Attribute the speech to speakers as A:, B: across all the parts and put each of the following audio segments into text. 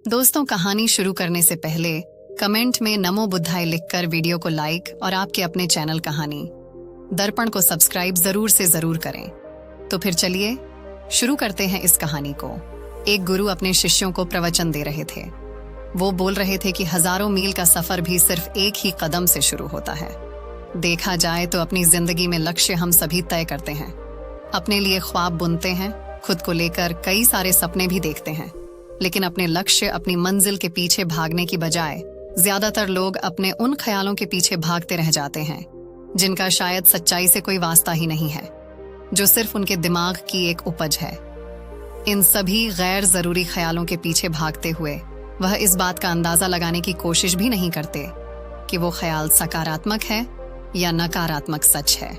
A: दोस्तों, कहानी शुरू करने से पहले कमेंट में नमो बुद्धाय लिखकर वीडियो को लाइक और आपके अपने चैनल कहानी दर्पण को सब्सक्राइब जरूर से जरूर करें। तो फिर चलिए शुरू करते हैं इस कहानी को। एक गुरु अपने शिष्यों को प्रवचन दे रहे थे। वो बोल रहे थे कि हजारों मील का सफर भी सिर्फ एक ही कदम से शुरू होता है। देखा जाए तो अपनी जिंदगी में लक्ष्य हम सभी तय करते हैं, अपने लिए ख्वाब बुनते हैं, खुद को लेकर कई सारे सपने भी देखते हैं, लेकिन अपने लक्ष्य, अपनी मंजिल के पीछे भागने की बजाय ज्यादातर लोग अपने उन ख्यालों के पीछे भागते रह जाते हैं जिनका शायद सच्चाई से कोई वास्ता ही नहीं है, जो सिर्फ उनके दिमाग की एक उपज है। इन सभी गैर जरूरी ख्यालों के पीछे भागते हुए वह इस बात का अंदाजा लगाने की कोशिश भी नहीं करते कि वो ख्याल सकारात्मक है या नकारात्मक सच है,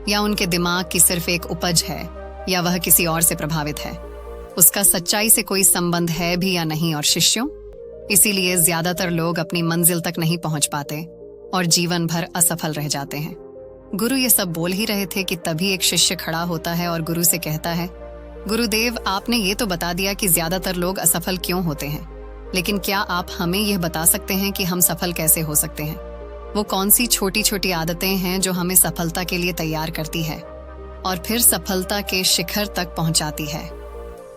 A: या उनके दिमाग की सिर्फ एक उपज है, या वह किसी और से प्रभावित है, उसका सच्चाई से कोई संबंध है भी या नहीं। और शिष्यों, इसीलिए ज्यादातर लोग अपनी मंजिल तक नहीं पहुंच पाते और जीवन भर असफल रह जाते हैं। गुरु ये सब बोल ही रहे थे कि तभी एक शिष्य खड़ा होता है और गुरु से कहता है, गुरुदेव, आपने ये तो बता दिया कि ज्यादातर लोग असफल क्यों होते हैं, लेकिन क्या आप हमें यह बता सकते हैं कि हम सफल कैसे हो सकते हैं? वो कौन सी छोटी छोटी आदतें हैं जो हमें सफलता के लिए तैयार करती है और फिर सफलता के शिखर तक पहुंचाती है?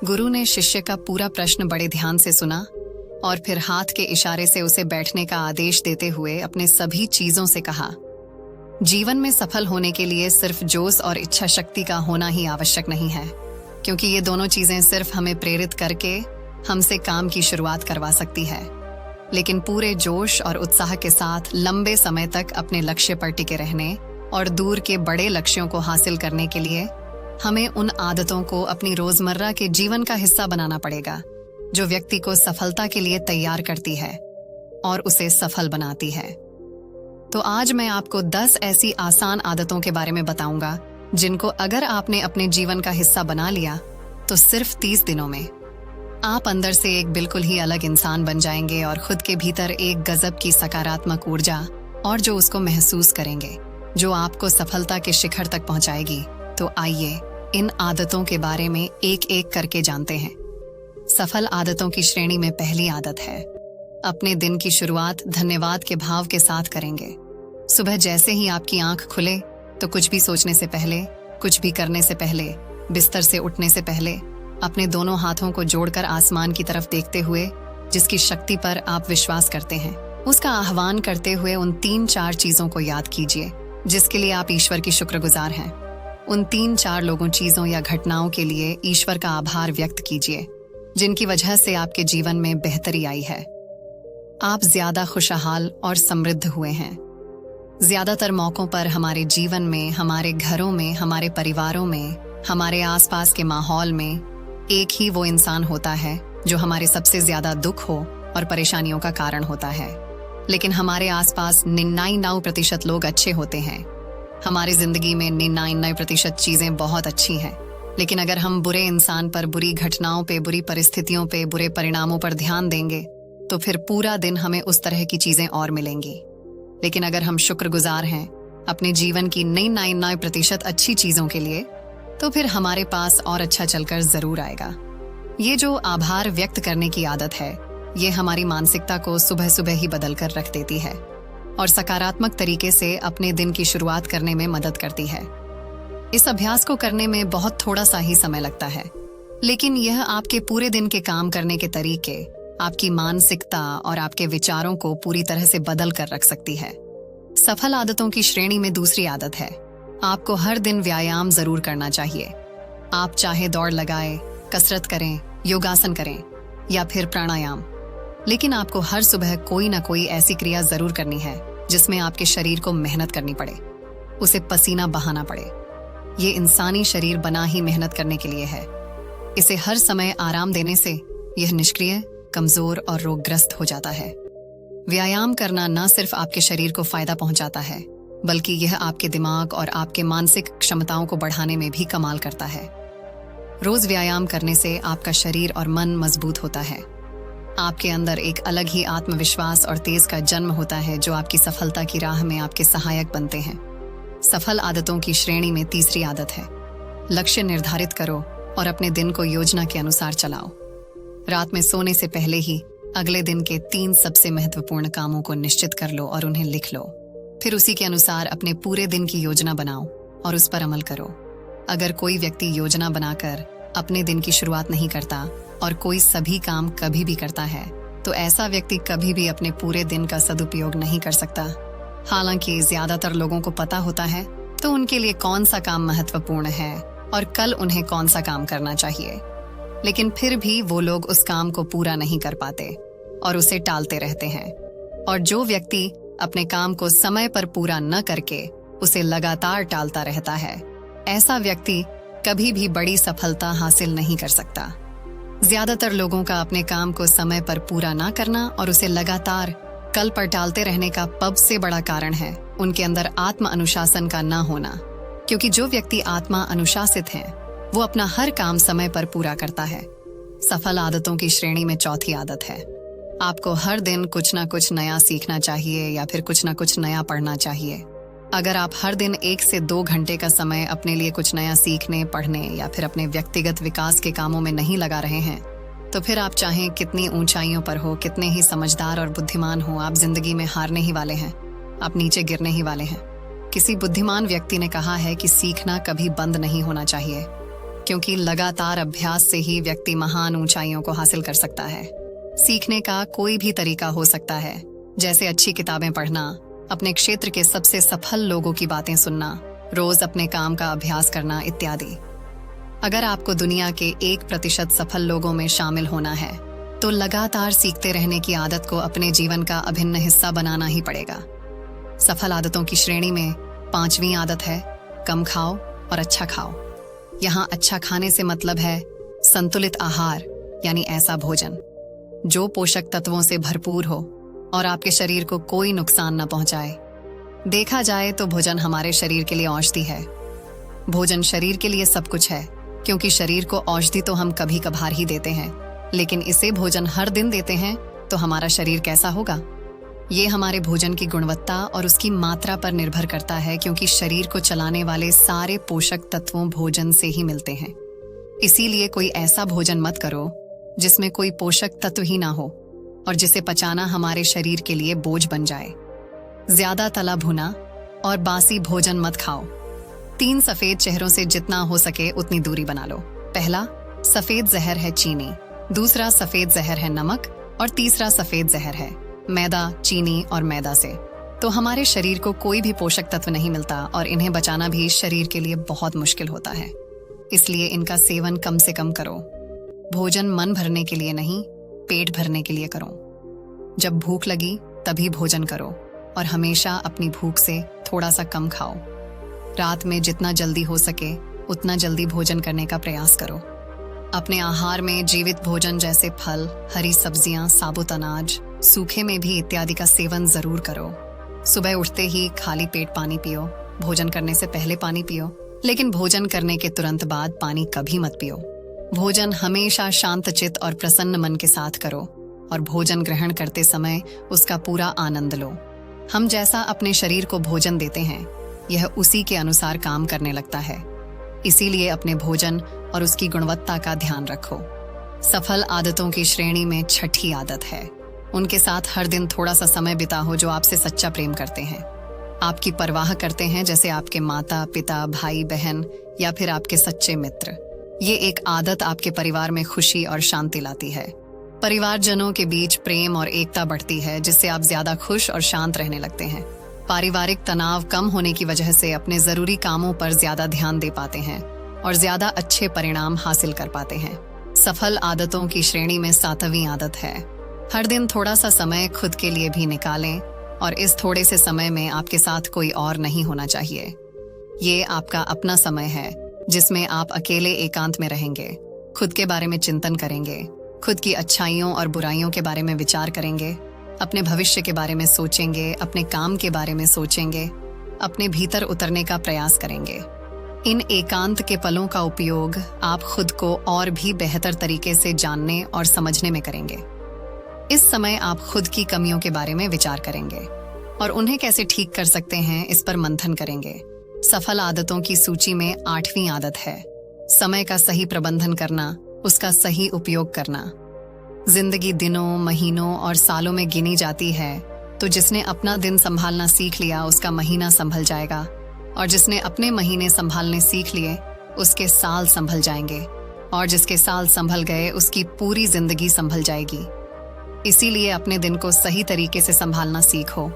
A: गुरु ने शिष्य का पूरा प्रश्न बड़े ध्यान से सुना और फिर हाथ के इशारे से उसे बैठने का आदेश देते हुए अपने सभी चीजों से कहा, जीवन में सफल होने के लिए सिर्फ जोश और इच्छा शक्ति का होना ही आवश्यक नहीं है, क्योंकि ये दोनों चीजें सिर्फ हमें प्रेरित करके हमसे काम की शुरुआत करवा सकती है, लेकिन पूरे जोश और उत्साह के साथ लंबे समय तक अपने लक्ष्य पर टिके रहने और दूर के बड़े लक्ष्यों को हासिल करने के लिए हमें उन आदतों को अपनी रोजमर्रा के जीवन का हिस्सा बनाना पड़ेगा जो व्यक्ति को सफलता के लिए तैयार करती है और उसे सफल बनाती है। तो आज मैं आपको 10 ऐसी आसान आदतों के बारे में बताऊंगा जिनको अगर आपने अपने जीवन का हिस्सा बना लिया तो सिर्फ 30 दिनों में आप अंदर से एक बिल्कुल ही अलग इंसान बन जाएंगे और खुद के भीतर एक गजब की सकारात्मक ऊर्जा और जो उसको महसूस करेंगे, जो आपको सफलता के शिखर तक पहुंचाएगी। तो आइए इन आदतों के बारे में एक एक करके जानते हैं। सफल आदतों की श्रेणी में पहली आदत है, अपने दिन की शुरुआत धन्यवाद के भाव के साथ करेंगे। सुबह जैसे ही आपकी आंख खुले तो कुछ भी सोचने से पहले, कुछ भी करने से पहले, बिस्तर से उठने से पहले अपने दोनों हाथों को जोड़कर आसमान की तरफ देखते हुए, जिसकी शक्ति पर आप विश्वास करते हैं, उसका आह्वान करते हुए उन 3-4 चीजों को याद कीजिए जिसके लिए आप ईश्वर की शुक्रगुजार हैं। उन 3-4 लोगों, चीजों या घटनाओं के लिए ईश्वर का आभार व्यक्त कीजिए जिनकी वजह से आपके जीवन में बेहतरी आई है। आप ज्यादा खुशहाल और समृद्ध हुए हैं। ज्यादातर मौकों पर हमारे जीवन में, हमारे घरों में, हमारे परिवारों में, हमारे आसपास के माहौल में एक ही वो इंसान होता है जो हमारे सबसे ज्यादा दुख हो और परेशानियों का कारण होता है, लेकिन हमारे आसपास 99% लोग अच्छे होते हैं। हमारी जिंदगी में 99% चीजें बहुत अच्छी हैं, लेकिन अगर हम बुरे इंसान पर, बुरी घटनाओं पे, बुरी परिस्थितियों पे, बुरे परिणामों पर ध्यान देंगे तो फिर पूरा दिन हमें उस तरह की चीजें और मिलेंगी। लेकिन अगर हम शुक्रगुजार हैं अपने जीवन की 99% अच्छी चीजों के लिए, तो फिर हमारे पास और अच्छा चलकर जरूर आएगा। ये जो आभार व्यक्त करने की आदत है, ये हमारी मानसिकता को सुबह सुबह ही बदल कर रख देती है और सकारात्मक तरीके से अपने दिन की शुरुआत करने में मदद करती है। इस अभ्यास को करने में बहुत थोड़ा सा ही समय लगता है, लेकिन यह आपके पूरे दिन के काम करने के तरीके, आपकी मानसिकता और आपके विचारों को पूरी तरह से बदल कर रख सकती है। सफल आदतों की श्रेणी में दूसरी आदत है, आपको हर दिन व्यायाम जरूर करना चाहिए। आप चाहे दौड़ लगाएं, कसरत करें, योगासन करें या फिर प्राणायाम, लेकिन आपको हर सुबह कोई ना कोई ऐसी क्रिया जरूर करनी है जिसमें आपके शरीर को मेहनत करनी पड़े, उसे पसीना बहाना पड़े। ये इंसानी शरीर बना ही मेहनत करने के लिए है। इसे हर समय आराम देने से यह निष्क्रिय, कमजोर और रोगग्रस्त हो जाता है। व्यायाम करना न सिर्फ आपके शरीर को फायदा पहुंचाता है, बल्कि यह आपके दिमाग और आपके मानसिक क्षमताओं को बढ़ाने में भी कमाल करता है। रोज व्यायाम करने से आपका शरीर और मन मजबूत होता है। आपके अंदर एक अलग ही आत्मविश्वास और तेज का जन्म होता है जो आपकी सफलता की राह में आपके सहायक बनते हैं। सफल आदतों की श्रेणी में तीसरी आदत है, लक्ष्य निर्धारित करो और अपने दिन को योजना के अनुसार चलाओ। रात में सोने से पहले ही अगले दिन के 3 सबसे महत्वपूर्ण कामों को निश्चित कर लो और उन्हें लिख लो। फिर उसी के अनुसार अपने पूरे दिन की योजना बनाओ और उस पर अमल करो। अगर कोई व्यक्ति योजना बनाकर अपने दिन की शुरुआत नहीं करता और कोई सभी काम कभी भी करता है, तो ऐसा व्यक्ति कभी भी अपने पूरे दिन का सदुपयोग नहीं कर सकता। हालांकि ज्यादातर लोगों को पता होता है तो उनके लिए कौन सा काम महत्वपूर्ण है और कल उन्हें कौन सा काम करना चाहिए, लेकिन फिर भी वो लोग उस काम को पूरा नहीं कर पाते और उसे टालते रहते हैं। और जो व्यक्ति अपने काम को समय पर पूरा न करके उसे लगातार टालता रहता है, ऐसा व्यक्ति कभी भी बड़ी सफलता हासिल नहीं कर सकता। ज्यादातर लोगों का अपने काम को समय पर पूरा ना करना और उसे लगातार कल पर टालते रहने का सबसे बड़ा कारण है उनके अंदर आत्म अनुशासन का ना होना। क्योंकि जो व्यक्ति आत्मा अनुशासित है वो अपना हर काम समय पर पूरा करता है। सफल आदतों की श्रेणी में चौथी आदत है, आपको हर दिन कुछ ना कुछ नया सीखना चाहिए या फिर कुछ ना कुछ नया पढ़ना चाहिए। अगर आप हर दिन 1 से 2 घंटे का समय अपने लिए कुछ नया सीखने, पढ़ने या फिर अपने व्यक्तिगत विकास के कामों में नहीं लगा रहे हैं, तो फिर आप चाहें कितनी ऊंचाइयों पर हो, कितने ही समझदार और बुद्धिमान हो, आप जिंदगी में हारने ही वाले हैं, आप नीचे गिरने ही वाले हैं। किसी बुद्धिमान व्यक्ति ने कहा है कि सीखना कभी बंद नहीं होना चाहिए, क्योंकि लगातार अभ्यास से ही व्यक्ति महान ऊंचाइयों को हासिल कर सकता है। सीखने का कोई भी तरीका हो सकता है, जैसे अच्छी किताबें पढ़ना, अपने क्षेत्र के सबसे सफल लोगों की बातें सुनना, रोज अपने काम का अभ्यास करना इत्यादि। अगर आपको दुनिया के 1% सफल लोगों में शामिल होना है, तो लगातार सीखते रहने की आदत को अपने जीवन का अभिन्न हिस्सा बनाना ही पड़ेगा। सफल आदतों की श्रेणी में 5वीं आदत है, कम खाओ और अच्छा खाओ। यहाँ अच्छा खाने से मतलब है संतुलित आहार, यानी ऐसा भोजन जो पोषक तत्वों से भरपूर हो और आपके शरीर को कोई नुकसान न पहुंचाए। देखा जाए तो भोजन हमारे शरीर के लिए औषधि है। भोजन शरीर के लिए सब कुछ है, क्योंकि शरीर को औषधि तो हम कभी कभार ही देते हैं, लेकिन इसे भोजन हर दिन देते हैं तो हमारा शरीर कैसा होगा? ये हमारे भोजन की गुणवत्ता और उसकी मात्रा पर निर्भर करता है, क्योंकि शरीर को चलाने वाले सारे पोषक तत्वों भोजन से ही मिलते हैं। इसीलिए कोई ऐसा भोजन मत करो जिसमें कोई पोषक तत्व ही ना हो और जिसे पचाना हमारे शरीर के लिए बोझ बन जाए। ज्यादा तला भुना और बासी भोजन मत खाओ। 3 सफेद चेहरों से जितना हो सके उतनी दूरी बना लो। पहला सफेद जहर है चीनी, दूसरा सफेद जहर है नमक और तीसरा सफेद जहर है मैदा, चीनी और मैदा से तो हमारे शरीर को कोई भी पोषक तत्व नहीं मिलता और इन्हें बचाना भी शरीर के लिए बहुत मुश्किल होता है। इसलिए इनका सेवन कम से कम करो। भोजन मन भरने के लिए नहीं, पेट भरने के लिए करो। जब भूख लगी तभी भोजन करो और हमेशा अपनी भूख से थोड़ा सा कम खाओ। रात में जितना जल्दी हो सके उतना जल्दी भोजन करने का प्रयास करो। अपने आहार में जीवित भोजन जैसे फल, हरी सब्जियां, साबुत अनाज, सूखे में भी इत्यादि का सेवन जरूर करो। सुबह उठते ही खाली पेट पानी पियो। भोजन करने से पहले पानी पियो, लेकिन भोजन करने के तुरंत बाद पानी कभी मत पियो। भोजन हमेशा शांत चित्त और प्रसन्न मन के साथ करो और भोजन ग्रहण करते समय उसका पूरा आनंद लो। हम जैसा अपने शरीर को भोजन देते हैं, यह उसी के अनुसार काम करने लगता है। इसीलिए अपने भोजन और उसकी गुणवत्ता का ध्यान रखो। सफल आदतों की श्रेणी में 6ठी आदत है, उनके साथ हर दिन थोड़ा सा समय बिताओ जो आपसे सच्चा प्रेम करते हैं, आपकी परवाह करते हैं, जैसे आपके माता पिता, भाई बहन या फिर आपके सच्चे मित्र। ये एक आदत आपके परिवार में खुशी और शांति लाती है। परिवारजनों के बीच प्रेम और एकता बढ़ती है, जिससे आप ज्यादा खुश और शांत रहने लगते हैं। पारिवारिक तनाव कम होने की वजह से अपने जरूरी कामों पर ज्यादा ध्यान दे पाते हैं और ज्यादा अच्छे परिणाम हासिल कर पाते हैं। सफल आदतों की श्रेणी में 7वीं आदत है, हर दिन थोड़ा सा समय खुद के लिए भी निकालें और इस थोड़े से समय में आपके साथ कोई और नहीं होना चाहिए। ये आपका अपना समय है जिसमें आप अकेले एकांत में रहेंगे, खुद के बारे में चिंतन करेंगे, खुद की अच्छाइयों और बुराइयों के बारे में विचार करेंगे, अपने भविष्य के बारे में सोचेंगे, अपने काम के बारे में सोचेंगे, अपने भीतर उतरने का प्रयास करेंगे। इन एकांत के पलों का उपयोग आप खुद को और भी बेहतर तरीके से जानने और समझने में करेंगे। इस समय आप खुद की कमियों के बारे में विचार करेंगे और उन्हें कैसे ठीक कर सकते हैं, इस पर मंथन करेंगे। सफल आदतों की सूची में 8वीं आदत है, समय का सही प्रबंधन करना, उसका सही उपयोग करना। जिंदगी दिनों, महीनों और सालों में गिनी जाती है, तो जिसने अपना दिन संभालना सीख लिया उसका महीना संभल जाएगा, और जिसने अपने महीने संभालने सीख लिए उसके साल संभल जाएंगे, और जिसके साल संभल गए उसकी पूरी जिंदगी संभल जाएगी। इसीलिए अपने दिन को सही तरीके से संभालना सीखो।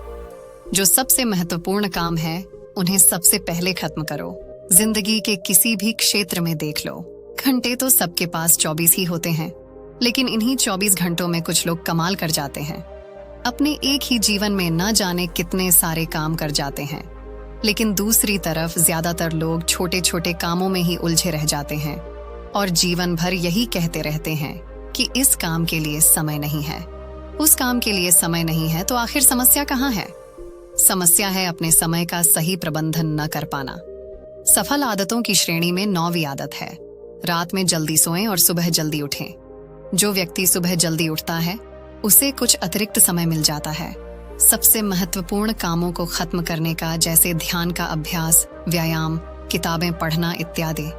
A: जो सबसे महत्वपूर्ण काम है उन्हें सबसे पहले खत्म करो। जिंदगी के किसी भी क्षेत्र में देख लो, घंटे तो सबके पास 24 ही होते हैं, लेकिन इन्हीं 24 घंटों में कुछ लोग कमाल कर जाते हैं। अपने एक ही जीवन में न जाने कितने सारे काम कर जाते हैं, लेकिन दूसरी तरफ ज्यादातर लोग छोटे छोटे कामों में ही उलझे रह जाते हैं और जीवन भर यही कहते रहते हैं कि इस काम के लिए समय नहीं है, उस काम के लिए समय नहीं है। तो आखिर समस्या कहाँ है? समस्या है अपने समय का सही प्रबंधन न कर पाना। सफल आदतों की श्रेणी में 9वीं आदत है, रात में जल्दी सोएं और सुबह जल्दी उठें। जो व्यक्ति सुबह जल्दी उठता है उसे कुछ अतिरिक्त समय मिल जाता है सबसे महत्वपूर्ण कामों को खत्म करने का, जैसे ध्यान का अभ्यास, व्यायाम, किताबें पढ़ना इत्यादि।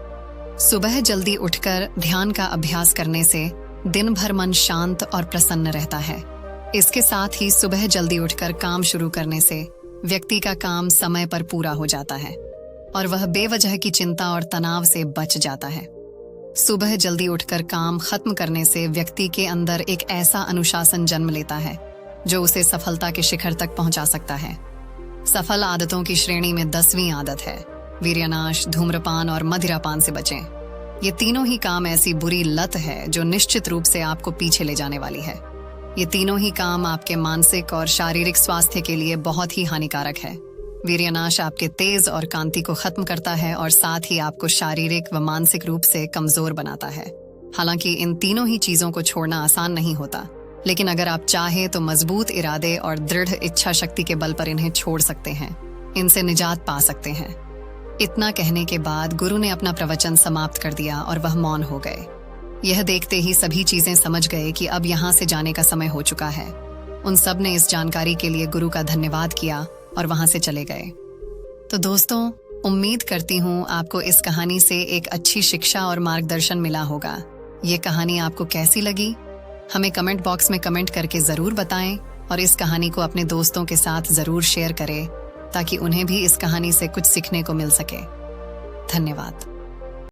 A: सुबह जल्दी उठकर ध्यान का अभ्यास करने से दिन भर मन शांत और प्रसन्न रहता है। इसके साथ ही सुबह जल्दी उठकर काम शुरू करने से व्यक्ति का काम समय पर पूरा हो जाता है और वह बेवजह की चिंता और तनाव से बच जाता है। सुबह जल्दी उठकर काम खत्म करने से व्यक्ति के अंदर एक ऐसा अनुशासन जन्म लेता है जो उसे सफलता के शिखर तक पहुंचा सकता है। सफल आदतों की श्रेणी में 10वीं आदत है, वीर्यनाश, धूम्रपान और मदिरापान से बचें। ये तीनों ही काम ऐसी बुरी लत है जो निश्चित रूप से आपको पीछे ले जाने वाली है। ये तीनों ही काम आपके मानसिक और शारीरिक स्वास्थ्य के लिए बहुत ही हानिकारक है। वीर्यनाश आपके तेज और कांति को खत्म करता है और साथ ही आपको शारीरिक व मानसिक रूप से कमजोर बनाता है। हालांकि इन तीनों ही चीजों को छोड़ना आसान नहीं होता, लेकिन अगर आप चाहें तो मजबूत इरादे और दृढ़ इच्छा शक्ति के बल पर इन्हें छोड़ सकते हैं, इनसे निजात पा सकते हैं। इतना कहने के बाद गुरु ने अपना प्रवचन समाप्त कर दिया और वह मौन हो गए। यह देखते ही सभी चीजें समझ गए कि अब यहाँ से जाने का समय हो चुका है। उन सब ने इस जानकारी के लिए गुरु का धन्यवाद किया और वहां से चले गए। तो दोस्तों, उम्मीद करती हूँ आपको इस कहानी से एक अच्छी शिक्षा और मार्गदर्शन मिला होगा। ये कहानी आपको कैसी लगी हमें कमेंट बॉक्स में कमेंट करके जरूर बताएं और इस कहानी को अपने दोस्तों के साथ जरूर शेयर करें ताकि उन्हें भी इस कहानी से कुछ सीखने को मिल सके। धन्यवाद।